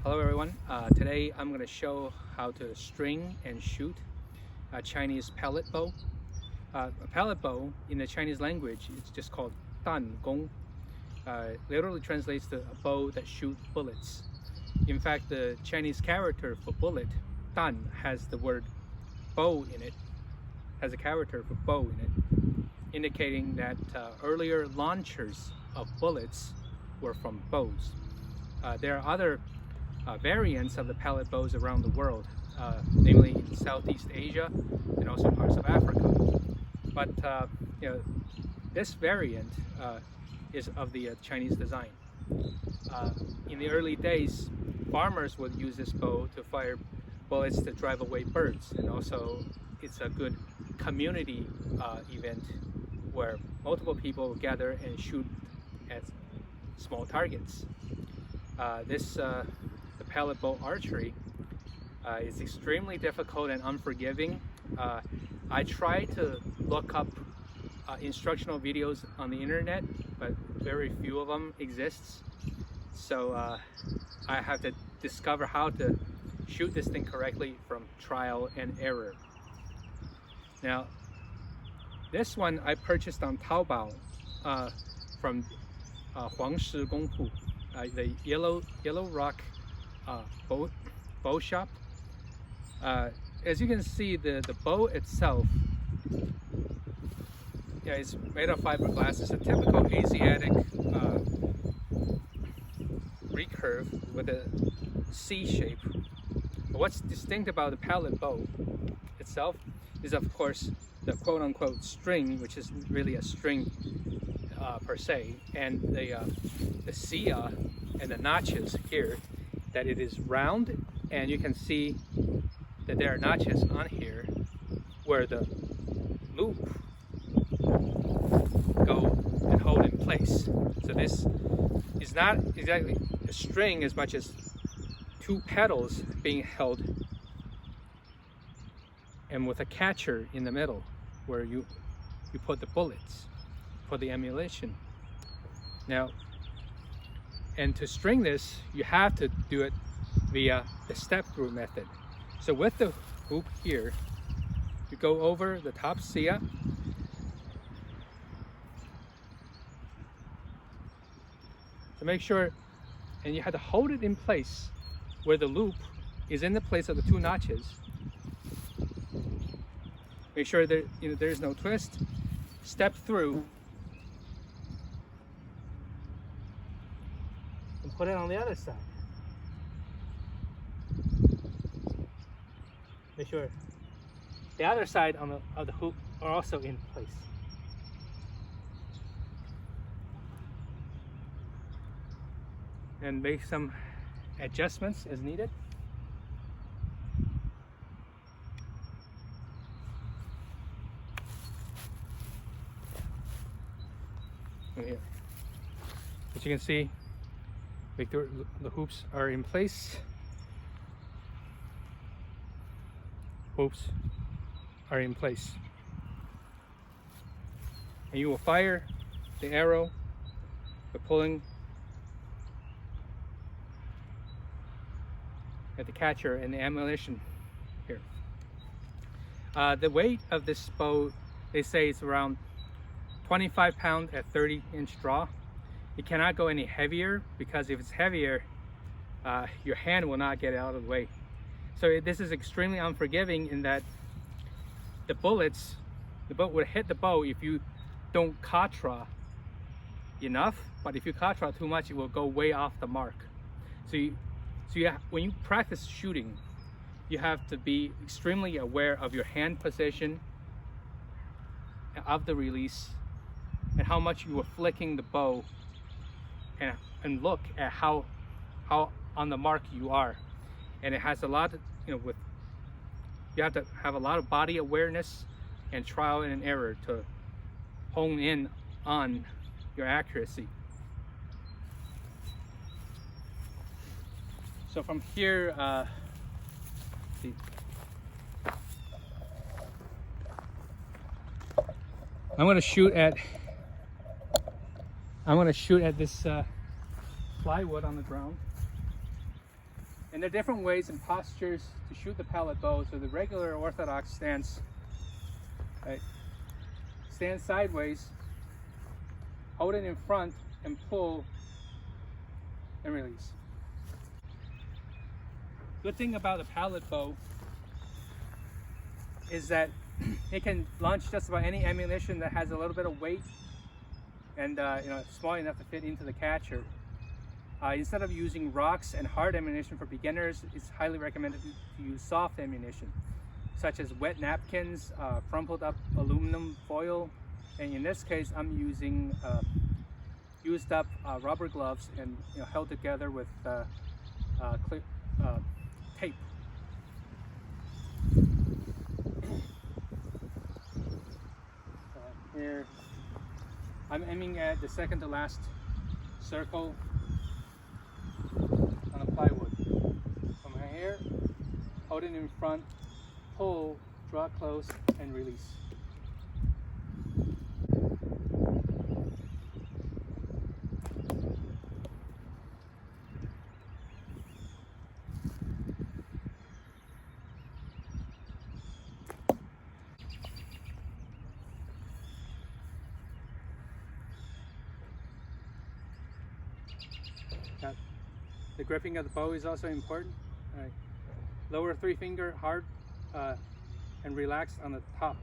Hello everyone. Today I'm going to show how to string and shoot a Chinese pellet bow. A pellet bow in the Chinese language is just called dan gong. Literally translates to a bow that shoots bullets. In fact, the Chinese character for bullet, dan, has the word bow in it, has a character for bow in it, indicating that earlier launchers of bullets were from bows. There are other variants of the pellet bows around the world, namely in Southeast Asia and also parts of Africa. But this variant is of the Chinese design. In the early days, farmers would use this bow to fire bullets to drive away birds, and also it's a good community event where multiple people gather and shoot at small targets. The pellet bow archery is extremely difficult and unforgiving. I tried to look up instructional videos on the internet, but very few of them exist. So I have to discover how to shoot this thing correctly from trial and error. Now, this one I purchased on Taobao from Guangshi Gongpu, the Yellow Rock bow shop. As you can see, the bow itself is made of fiberglass. It's a typical Asiatic recurve with a C shape. But what's distinct about the pellet bow itself is, of course, the quote-unquote string, which is really a string per se, and the sia and the notches here, that it is round, and you can see that there are notches on here where the loop go and hold in place. So this is not exactly a string as much as two petals being held, and with a catcher in the middle where you put the bullets, put the ammunition. Now, and to string this, you have to do it via the step-through method. So with the hoop here, you go over the top sia, to make sure, and you have to hold it in place where the loop is in the place of the two notches. Make sure that there's no twist. Step through and put it on the other side. Make sure the other side of the hoop are also in place. And make some adjustments as needed. And here, as you can see, the hoops are in place. Hoops are in place. And you will fire the arrow by pulling at the catcher and the ammunition here. The weight of this bow, they say, is around 25 pounds at 30-inch draw. It cannot go any heavier, because if it's heavier, your hand will not get out of the way. So this is extremely unforgiving in that the bullet would hit the bow if you don't katra enough, but if you katra too much, it will go way off the mark. When you practice shooting, you have to be extremely aware of your hand position, of the release, and how much you are flicking the bow, and look at how on the mark you are. And it has a lot of, you have to have a lot of body awareness and trial and error to hone in on your accuracy. So from here, I'm going to shoot at this plywood on the ground. And there are different ways and postures to shoot the pellet bow. So the regular orthodox stance, right? Stand sideways, hold it in front, and pull and release. Good thing about the pellet bow is that it can launch just about any ammunition that has a little bit of weight and small enough to fit into the catcher. Instead of using rocks and hard ammunition for beginners, it's highly recommended to use soft ammunition, such as wet napkins, crumpled up aluminum foil, and in this case, I'm using used up rubber gloves and held together with tape. Here, I'm aiming at the second to last circle on the plywood. From here, hold it in front, pull, draw close, and release. Now, the gripping of the bow is also important. Lower 3 finger hard and relaxed on the top.